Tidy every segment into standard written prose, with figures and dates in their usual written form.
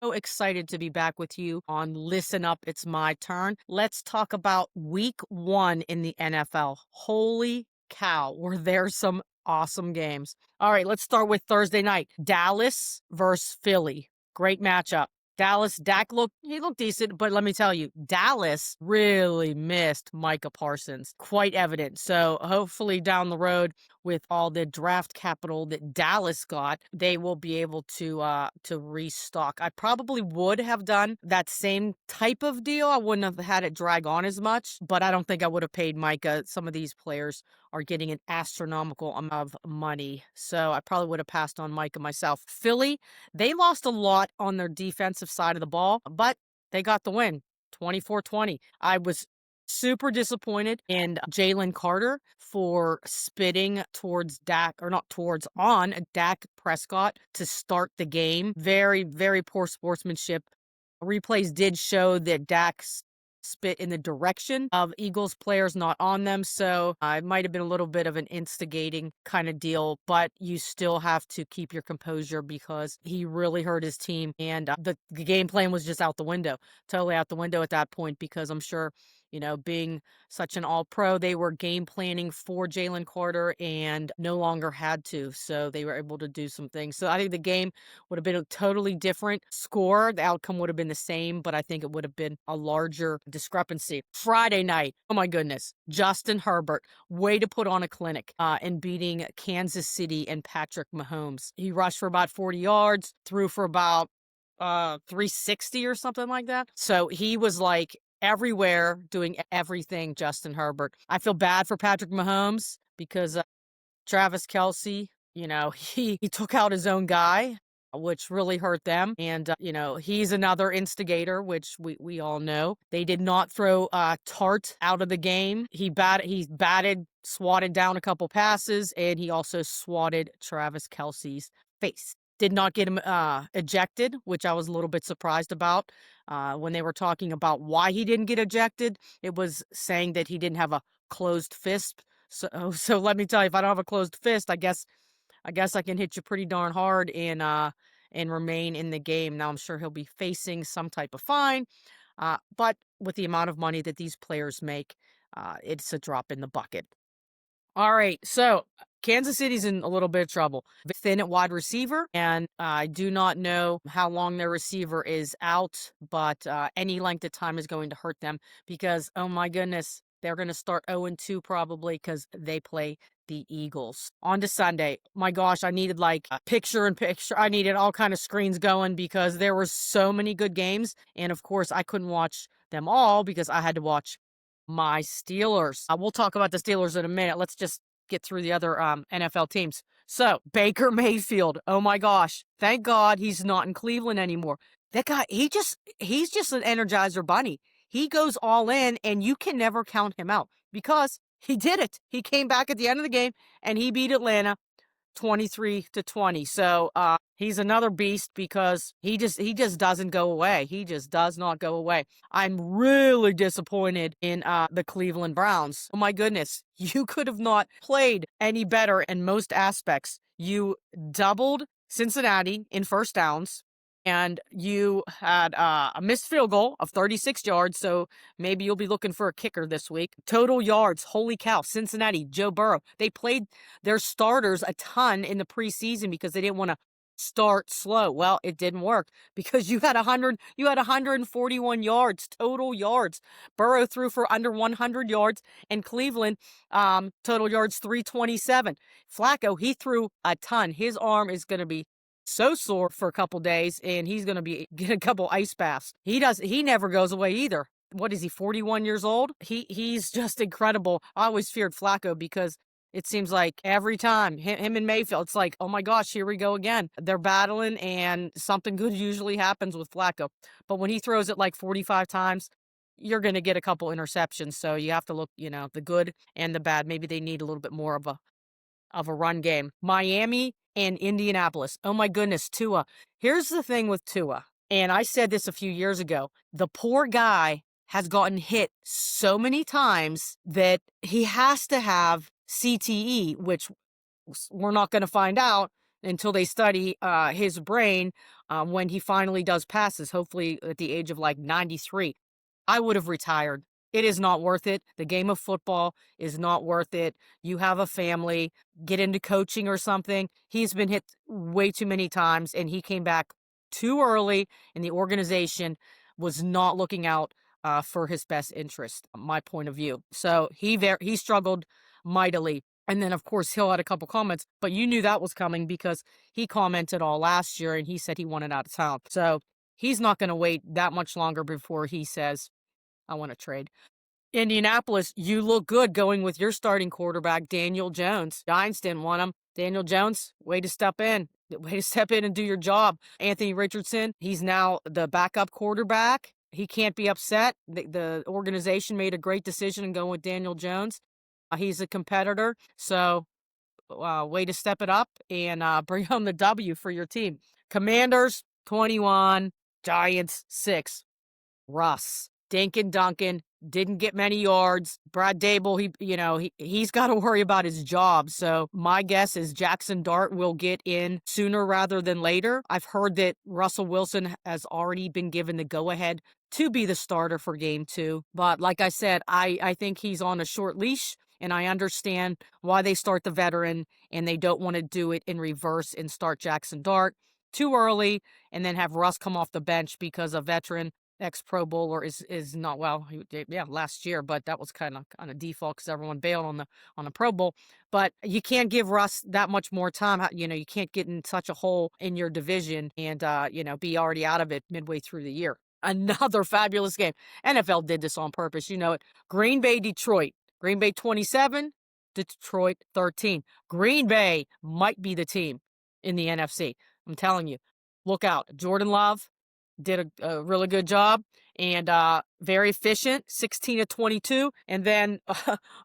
So excited to be back with you on Listen Up, It's My Turn. Let's talk about week 1 in the NFL. Holy cow, were there some awesome games. All right, let's start with Thursday night. Dallas versus Philly. Great matchup. Dallas, he looked decent, but let me tell you, Dallas really missed Micah Parsons. Quite evident. So hopefully down the road, with all the draft capital that Dallas got, they will be able to restock. I probably would have done that same type of deal. I wouldn't have had it drag on as much, but I don't think I would have paid Micah. Some of these players are getting an astronomical amount of money. So I probably would have passed on Micah myself. Philly, they lost a lot on their defensive side of the ball, but they got the win. 24-20. I was super disappointed in Jalen Carter for spitting towards Dak, or not towards, on Dak Prescott to start the game. Very, very poor sportsmanship. Replays did show that Dak spit in the direction of Eagles players, not on them. So it might have been a little bit of an instigating kind of deal, but you still have to keep your composure because he really hurt his team. And the game plan was just out the window, totally out the window at that point, because I'm sure, being such an all-pro, they were game planning for Jalen Carter and no longer had to. So they were able to do some things. So I think the game would have been a totally different score. The outcome would have been the same, but I think it would have been a larger discrepancy. Friday night, oh my goodness, Justin Herbert, way to put on a clinic in beating Kansas City and Patrick Mahomes. He rushed for about 40 yards, threw for about 360 or something like that. So he was like everywhere doing everything, Justin Herbert. I feel bad for Patrick Mahomes because Travis Kelce, he took out his own guy, which really hurt them. And, he's another instigator, which we all know. They did not throw Tart out of the game. He batted, swatted down a couple passes, and he also swatted Travis Kelce's face. Did not get him ejected, which I was a little bit surprised about. When they were talking about why he didn't get ejected, it was saying that he didn't have a closed fist. So let me tell you, if I don't have a closed fist, I guess I can hit you pretty darn hard and remain in the game. Now I'm sure he'll be facing some type of fine, but with the amount of money that these players make, it's a drop in the bucket. All right, so Kansas City's in a little bit of trouble. Thin at wide receiver, and I do not know how long their receiver is out, but any length of time is going to hurt them because, oh my goodness, they're going to start 0-2 probably because they play the Eagles. On to Sunday. My gosh, I needed like a picture-in-picture. I needed all kind of screens going because there were so many good games, and of course, I couldn't watch them all because I had to watch my Steelers. We'll talk about the Steelers in a minute. Let's just get through the other NFL teams. So, Baker Mayfield. Oh my gosh. Thank God he's not in Cleveland anymore. That guy, he's just an Energizer bunny. He goes all in and you can never count him out because he did it. He came back at the end of the game and he beat Atlanta 23-20. So he's another beast because he just doesn't go away. He just does not go away. I'm really disappointed in the Cleveland Browns. Oh my goodness, you could have not played any better in most aspects. You doubled Cincinnati in first downs. And you had a missed field goal of 36 yards, so maybe you'll be looking for a kicker this week. Total yards, holy cow, Cincinnati, Joe Burrow. They played their starters a ton in the preseason because they didn't want to start slow. Well, it didn't work because you had 141 yards, total yards. Burrow threw for under 100 yards, and Cleveland, total yards 327. Flacco, he threw a ton. His arm is going to be so sore for a couple days, and he's going to be getting a couple ice baths. He never goes away either. What is he, 41 years old? He's just incredible. I always feared Flacco because it seems like every time him and Mayfield, it's like, oh my gosh, here we go again. They're battling, and something good usually happens with Flacco. But when he throws it like 45 times, you're going to get a couple interceptions. So you have to look, the good and the bad. Maybe they need a little bit more of a run game. Miami and Indianapolis. Oh my goodness, Tua. Here's the thing with Tua, and I said this a few years ago. The poor guy has gotten hit so many times that he has to have CTE, which we're not going to find out until they study his brain when he finally does passes, hopefully at the age of like 93. I would have retired. It is not worth it. The game of football is not worth it. You have a family, get into coaching or something. He's been hit way too many times and he came back too early, and the organization was not looking out for his best interest, my point of view. So he struggled mightily. And then, of course, Hill had a couple comments, but you knew that was coming because he commented all last year and he said he wanted out of town. So he's not going to wait that much longer before he says, I want to trade. Indianapolis, you look good going with your starting quarterback, Daniel Jones. Giants didn't want him. Daniel Jones, way to step in. Way to step in and do your job. Anthony Richardson, he's now the backup quarterback. He can't be upset. The organization made a great decision in going with Daniel Jones. He's a competitor. So, way to step it up and bring home the W for your team. Commanders, 21. Giants, 6. Russ. Dinkin Duncan didn't get many yards. Brad Dable, he's got to worry about his job. So my guess is Jackson Dart will get in sooner rather than later. I've heard that Russell Wilson has already been given the go-ahead to be the starter for game 2. But like I said, I think he's on a short leash, and I understand why they start the veteran and they don't want to do it in reverse and start Jackson Dart too early and then have Russ come off the bench because a veteran ex-Pro Bowler is not well. Last year, but that was kind of default because everyone bailed on the Pro Bowl. But you can't give Russ that much more time. You can't get in such a hole in your division and be already out of it midway through the year. Another fabulous game. NFL did this on purpose. You know it. Green Bay, Detroit. Green Bay 27, Detroit 13. Green Bay might be the team in the NFC. I'm telling you. Look out. Jordan Love did a really good job and very efficient, 16 to 22. And then,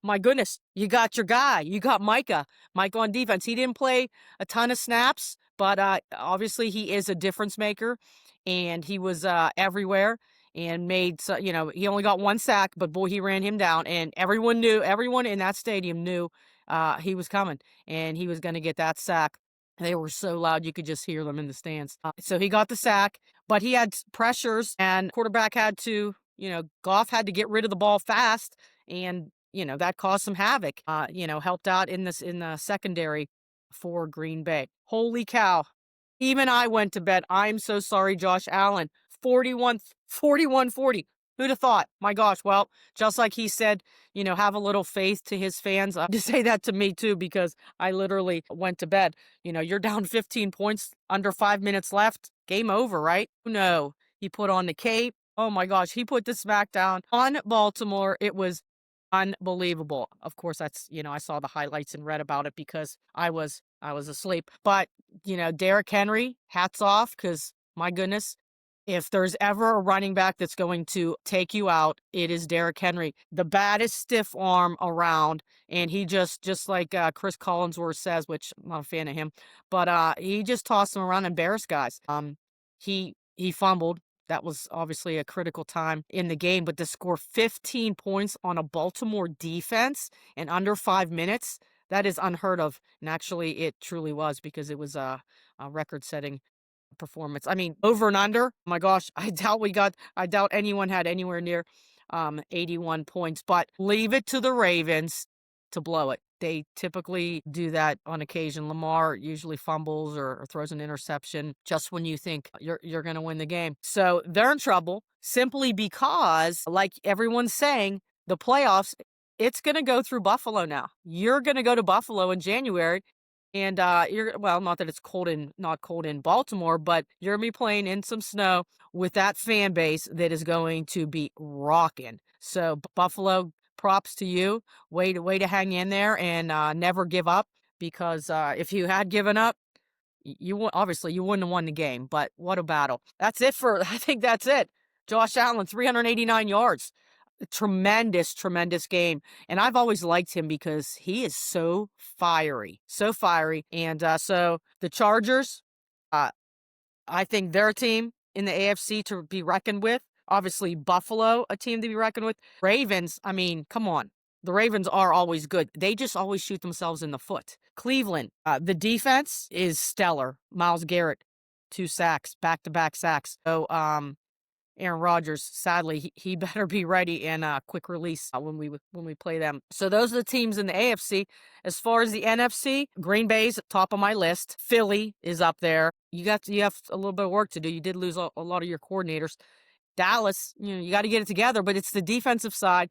my goodness, you got your guy. You got Micah on defense. He didn't play a ton of snaps, but obviously he is a difference maker, and he was everywhere and made, he only got 1 sack, but boy, he ran him down. And everyone in that stadium knew he was coming and he was going to get that sack. They were so loud you could just hear them in the stands. So he got the sack, but he had pressures, and quarterback had to, Goff had to get rid of the ball fast, and that caused some havoc. Helped out in the secondary for Green Bay. Holy cow! Even I went to bed. I'm so sorry, Josh Allen. 41-40. Who'd have thought? My gosh. Well, just like he said, have a little faith to his fans. To say that to me too, because I literally went to bed. You're down 15 points, under 5 minutes left. Game over, right? No. He put on the cape. Oh my gosh. He put the smackdown on Baltimore. It was unbelievable. Of course, that's, I saw the highlights and read about it because I was asleep. But, Derrick Henry, hats off, because my goodness, if there's ever a running back that's going to take you out, it is Derrick Henry. The baddest stiff arm around, and he just like Chris Collinsworth says, which I'm not a fan of him, but he just tossed him around and embarrassed guys. He fumbled. That was obviously a critical time in the game, but to score 15 points on a Baltimore defense in under 5 minutes, that is unheard of. And actually, it truly was, because it was a record-setting performance. I mean, over and under, my gosh, I doubt anyone had anywhere near 81 points, but leave it to the Ravens to blow it. They typically do that on occasion. Lamar usually fumbles or throws an interception just when you think you're going to win the game. So they're in trouble simply because, like everyone's saying, the playoffs, it's going to go through Buffalo now. You're going to go to Buffalo in January. And not that it's not cold in Baltimore, but you're going to be playing in some snow with that fan base that is going to be rocking. So Buffalo, props to you. Way to hang in there and never give up, because if you had given up, obviously you wouldn't have won the game. But what a battle. I think that's it. Josh Allen, 389 yards. Tremendous game, and I've always liked him because he is so fiery. And so the Chargers, I think they're a team in the AFC to be reckoned with. Obviously Buffalo, a team to be reckoned with. Ravens, I mean, come on, The Ravens are always good. They just always shoot themselves in the foot. Cleveland, the defense is stellar. Myles Garrett, 2 sacks, back-to-back sacks. So, Aaron Rodgers, sadly, he better be ready and quick release when we play them. So those are the teams in the AFC. As far as the NFC, Green Bay's top of my list. Philly is up there. You have a little bit of work to do. You did lose a lot of your coordinators. Dallas, you got to get it together, but it's the defensive side.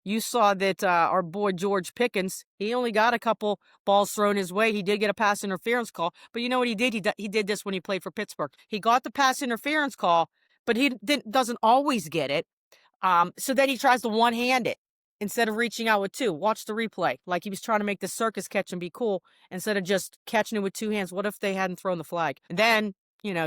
You saw that our boy George Pickens, he only got a couple balls thrown his way. He did get a pass interference call, but you know what he did? He did this when he played for Pittsburgh. He got the pass interference call, but he doesn't always get it. So then he tries to one-hand it instead of reaching out with two. Watch the replay. Like he was trying to make the circus catch and be cool instead of just catching it with two hands. What if they hadn't thrown the flag? And then,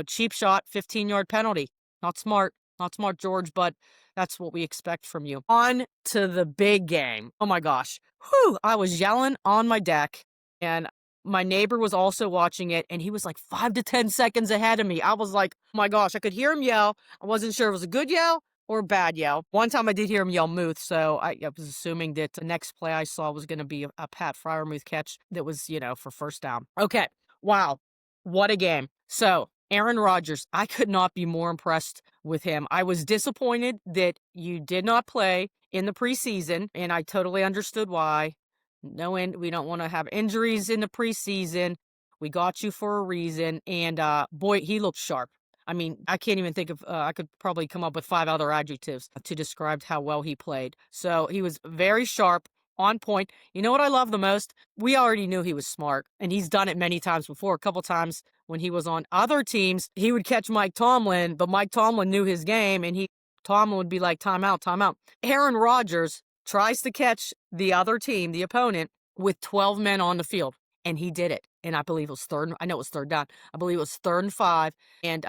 cheap shot, 15-yard penalty. Not smart. Not smart, George, but that's what we expect from you. On to the big game. Oh my gosh. Whew, I was yelling on my deck, and my neighbor was also watching it, and he was like 5 to 10 seconds ahead of me. I was like, oh my gosh, I could hear him yell. I wasn't sure if it was a good yell or a bad yell. One time I did hear him yell Muth, so I was assuming that the next play I saw was going to be a Pat Freiermuth catch that was, for first down. Okay. Wow. What a game. So, Aaron Rodgers, I could not be more impressed with him. I was disappointed that you did not play in the preseason, and I totally understood why. We don't want to have injuries in the preseason. We got you for a reason, and boy, he looked sharp. I mean, I can't even think of, I could probably come up with 5 other adjectives to describe how well he played. So he was very sharp, on point. You know what I love the most? We already knew he was smart, and he's done it many times before. A couple times when he was on other teams, he would catch Mike Tomlin, but Mike Tomlin knew his game, and Tomlin would be like, timeout, timeout. Aaron Rodgers tries to catch the other team, the opponent, with 12 men on the field, and he did it. And I believe it was I know it was third down. I believe it was 3rd and 5, and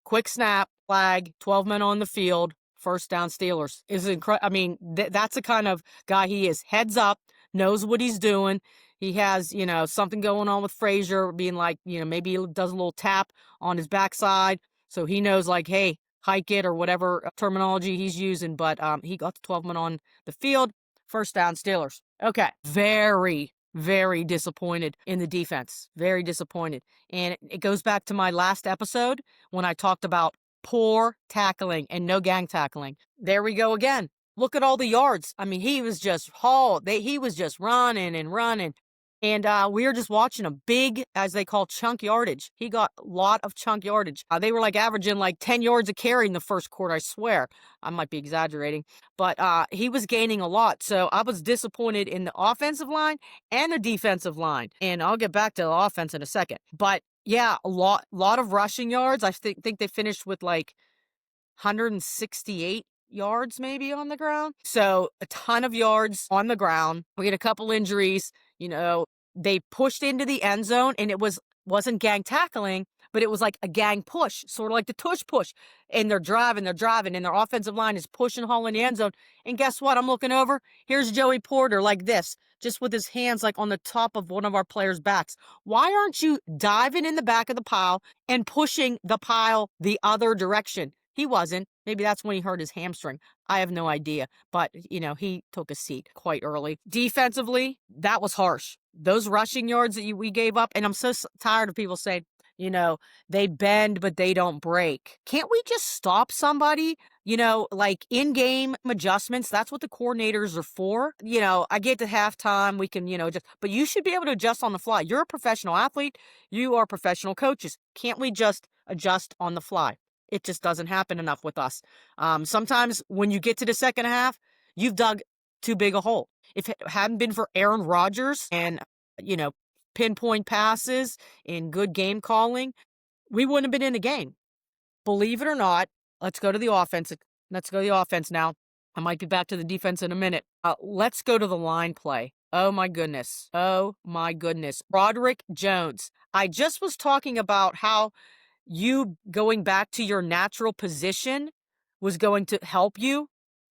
quick snap, flag, 12 men on the field, first down Steelers. Is incredible. I mean, that's the kind of guy he is. Heads up, knows what he's doing. He has, something going on with Frazier, being like, maybe he does a little tap on his backside. So he knows, like, hey, hike it or whatever terminology he's using. But he got the 12 men on the field. First down Steelers. Okay. Very, very disappointed in the defense. Very disappointed. And it goes back to my last episode when I talked about poor tackling and no gang tackling. There we go again. Look at all the yards. I mean, he was just hauled. He was just running and running. And we were just watching a big, as they call, chunk yardage. He got a lot of chunk yardage. They were averaging 10 yards a carry in the first quarter, I swear. I might be exaggerating. But he was gaining a lot. So I was disappointed in the offensive line and the defensive line. And I'll get back to the offense in a second. But yeah, a lot of rushing yards. I think they finished with 168 yards maybe on the ground. So a ton of yards on the ground. We had a couple injuries. They pushed into the end zone, and it wasn't gang tackling, but it was like a gang push, sort of like the tush push. And they're driving, and their offensive line is pushing, hauling the end zone. And guess what? I'm looking over. Here's Joey Porter like this, just with his hands on the top of one of our players' backs. Why aren't you diving in the back of the pile and pushing the pile the other direction? He wasn't. Maybe that's when he hurt his hamstring. I have no idea. But, he took a seat quite early. Defensively, that was harsh. Those rushing yards that we gave up, and I'm so tired of people saying, they bend, but they don't break. Can't we just stop somebody? In-game adjustments, that's what the coordinators are for. I get to halftime, we can, but you should be able to adjust on the fly. You're a professional athlete. You are professional coaches. Can't we just adjust on the fly? It just doesn't happen enough with us. Sometimes when you get to the second half, you've dug too big a hole. If it hadn't been for Aaron Rodgers and, pinpoint passes and good game calling, we wouldn't have been in the game. Believe it or not, let's go to the offense. Let's go to the offense now. I might be back to the defense in a minute. Let's go to the line play. Oh, my goodness. Oh, my goodness. Broderick Jones. I just was talking about how you going back to your natural position was going to help you.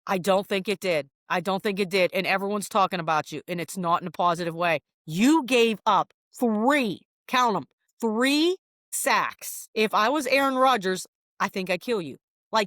I don't think it did. And everyone's talking about you, and it's not in a positive way. You gave up 3, count them, 3 sacks. If I was Aaron Rodgers, I think I'd kill you.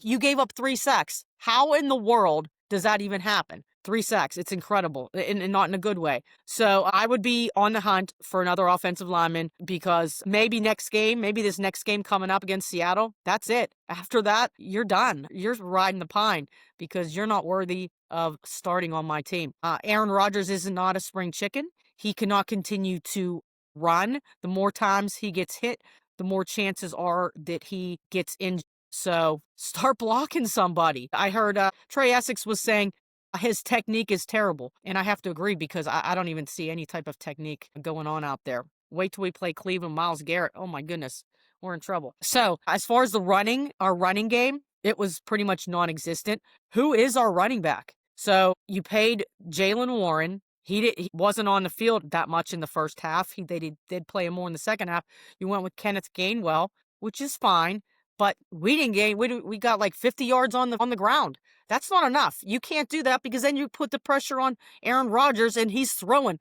You gave up 3 sacks. How in the world does that even happen? 3 sacks. It's incredible, and not in a good way. So I would be on the hunt for another offensive lineman because maybe this next game coming up against Seattle, that's it. After that, you're done. You're riding the pine because you're not worthy of starting on my team. Aaron Rodgers is not a spring chicken. He cannot continue to run. The more times he gets hit, the more chances are that he gets injured. So start blocking somebody. I heard Trey Essex was saying his technique is terrible. And I have to agree because I don't even see any type of technique going on out there. Wait till we play Cleveland, Myles Garrett. Oh my goodness, we're in trouble. So as far as our running game, it was pretty much non-existent. Who is our running back? So you paid Jaylen Warren. He wasn't on the field that much in the first half. They did play him more in the second half. You went with Kenneth Gainwell, which is fine, but we didn't gain. We got like 50 yards on the ground. That's not enough. You can't do that because then you put the pressure on Aaron Rodgers and he's throwing.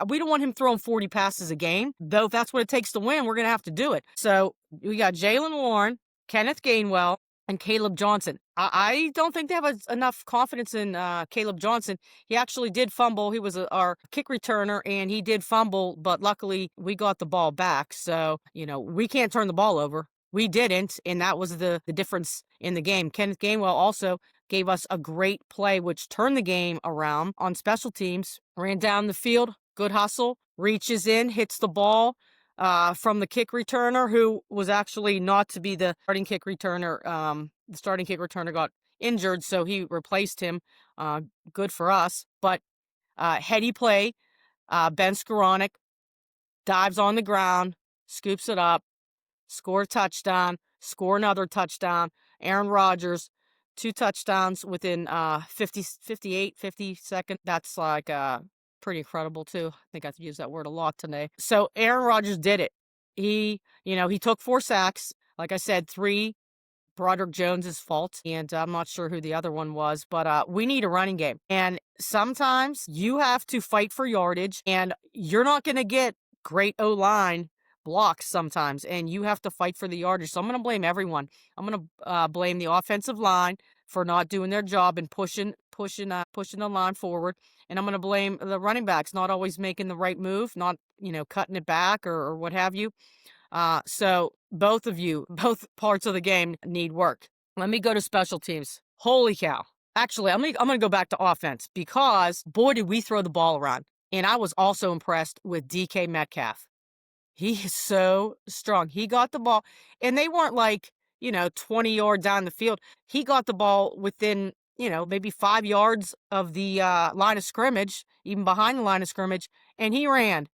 We don't want him throwing 40 passes a game, though. If that's what it takes to win, we're going to have to do it. So we got Jaylen Warren, Kenneth Gainwell, and Caleb Johnson. I don't think they have enough confidence in Caleb Johnson. He actually did fumble. He was our kick returner, and he did fumble, but luckily we got the ball back. So, we can't turn the ball over. We didn't, and that was the difference in the game. Kenneth Gainwell also gave us a great play, which turned the game around on special teams. Ran down the field, good hustle, reaches in, hits the ball from the kick returner, who was actually not to be the starting kick returner. The starting kick returner got injured, so he replaced him. Good for us. But heady play, Ben Skoranek dives on the ground, scoops it up, score a touchdown, score another touchdown. Aaron Rodgers, 2 touchdowns within 50 seconds. That's like pretty incredible too. I think I've used that word a lot today. So Aaron Rodgers did it. He took 4 sacks. Like I said, 3 Broderick Jones's fault, and I'm not sure who the other one was, but we need a running game. And sometimes you have to fight for yardage, and you're not going to get great O-line blocks sometimes, and you have to fight for the yardage. So I'm going to blame everyone. I'm going to blame the offensive line for not doing their job and pushing the line forward. And I'm going to blame the running backs not always making the right move, not, cutting it back or what have you. So both parts of the game need work. Let me go to special teams. Holy cow. Actually, I'm going to go back to offense because, boy, did we throw the ball around. And I was also impressed with DK Metcalf. He is so strong. He got the ball, and they weren't like, 20 yards down the field. He got the ball within, maybe 5 yards of the line of scrimmage, even behind the line of scrimmage, and he ran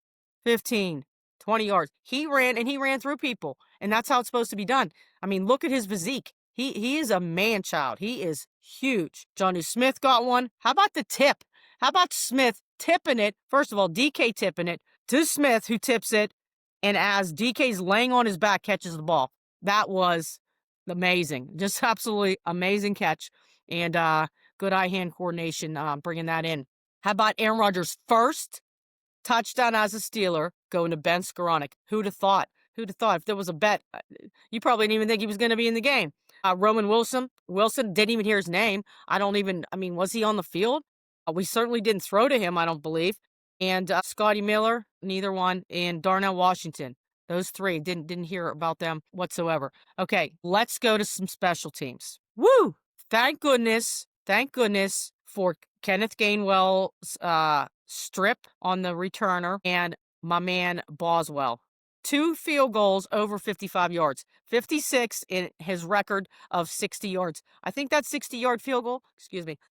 15, 20 yards. He ran through people, and that's how it's supposed to be done. I mean, look at his physique. He is a man-child. He is huge. Jonnu Smith got one. How about the tip? How about Smith tipping it? First of all, DK tipping it to Smith, who tips it, and as DK's laying on his back, catches the ball. That was amazing. Just absolutely amazing catch. And good eye-hand coordination bringing that in. How about Aaron Rodgers' first touchdown as a Steeler going to Ben Skoranek? Who'd have thought? If there was a bet, you probably didn't even think he was going to be in the game. Roman Wilson didn't even hear his name. Was he on the field? We certainly didn't throw to him, I don't believe. And Scotty Miller, neither one. And Darnell Washington. Those 3, didn't hear about them whatsoever. Okay, let's go to some special teams. Woo! Thank goodness for Kenneth Gainwell's strip on the returner and my man Boswell. 2 field goals over 55 yards. 56 in his record of 60 yards. I think that 60-yard field goal,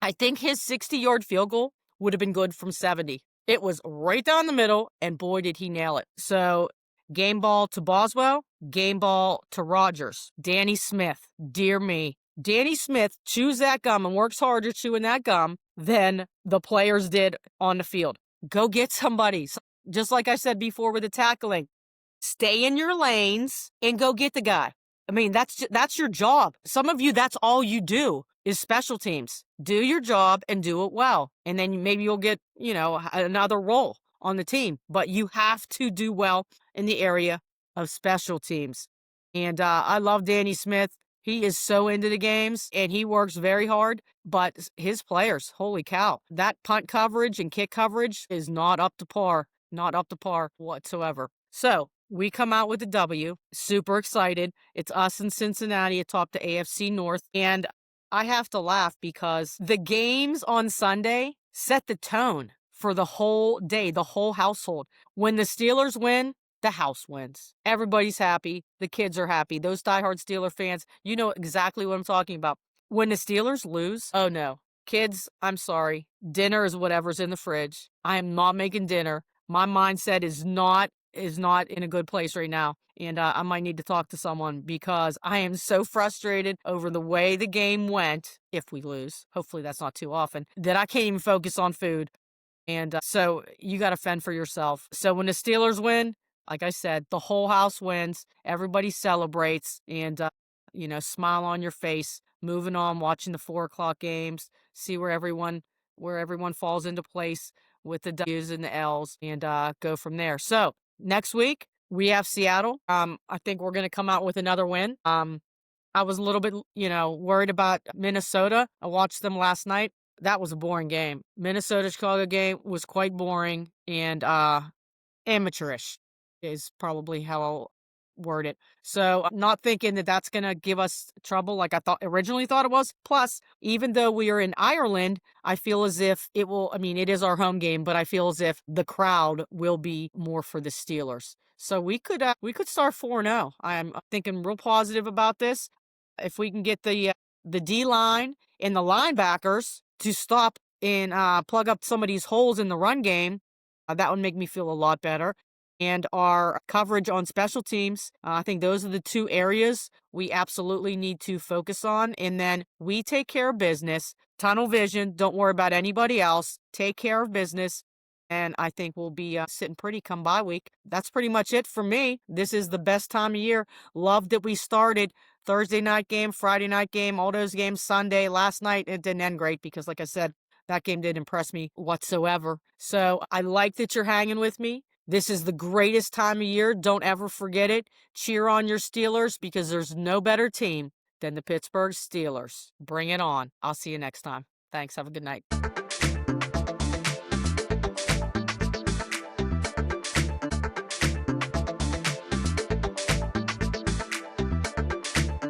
I think his 60-yard field goal would have been good from 70. It was right down the middle, and boy, did he nail it. So, game ball to Boswell, game ball to Rodgers. Danny Smith, dear me. Danny Smith chews that gum and works harder chewing that gum than the players did on the field. Go get somebody. Just like I said before with the tackling. Stay in your lanes and go get the guy. I mean, that's your job. Some of you, that's all you do is special teams. Do your job and do it well. And then maybe you'll get, another role on the team. But you have to do well in the area of special teams. And I love Danny Smith. He is so into the games and he works very hard, but his players, holy cow, that punt coverage and kick coverage is not up to par, not up to par whatsoever. So we come out with the W, super excited. It's us in Cincinnati atop the AFC North. And I have to laugh because the games on Sunday set the tone for the whole day, the whole household. When the Steelers win, the house wins. Everybody's happy. The kids are happy. Those diehard Steeler fans, you know exactly what I'm talking about. When the Steelers lose, oh no. Kids, I'm sorry. Dinner is whatever's in the fridge. I am not making dinner. My mindset is not in a good place right now. And I might need to talk to someone because I am so frustrated over the way the game went. If we lose, hopefully that's not too often, that I can't even focus on food. And so you got to fend for yourself. So when the Steelers win, like I said, the whole house wins. Everybody celebrates and, smile on your face. Moving on, watching the 4 o'clock games, see where everyone falls into place with the W's and the L's, and go from there. So next week we have Seattle. I think we're going to come out with another win. I was a little bit, worried about Minnesota. I watched them last night. That was a boring game. Minnesota-Chicago game was quite boring and amateurish is probably how I'll word it. So I'm not thinking that that's going to give us trouble like I originally thought it was. Plus, even though we are in Ireland, I feel as if it is our home game, but I feel as if the crowd will be more for the Steelers. So we could start 4-0. I'm thinking real positive about this. If we can get the D line and the linebackers to stop and plug up some of these holes in the run game, that would make me feel a lot better. And our coverage on special teams, I think those are the two areas we absolutely need to focus on. And then we take care of business, tunnel vision, don't worry about anybody else, take care of business. And I think we'll be sitting pretty come bye week. That's pretty much it for me. This is the best time of year. Love that we started Thursday night game, Friday night game, all those games Sunday. Last night, it didn't end great because, like I said, that game didn't impress me whatsoever. So I like that you're hanging with me. This is the greatest time of year. Don't ever forget it. Cheer on your Steelers because there's no better team than the Pittsburgh Steelers. Bring it on. I'll see you next time. Thanks. Have a good night.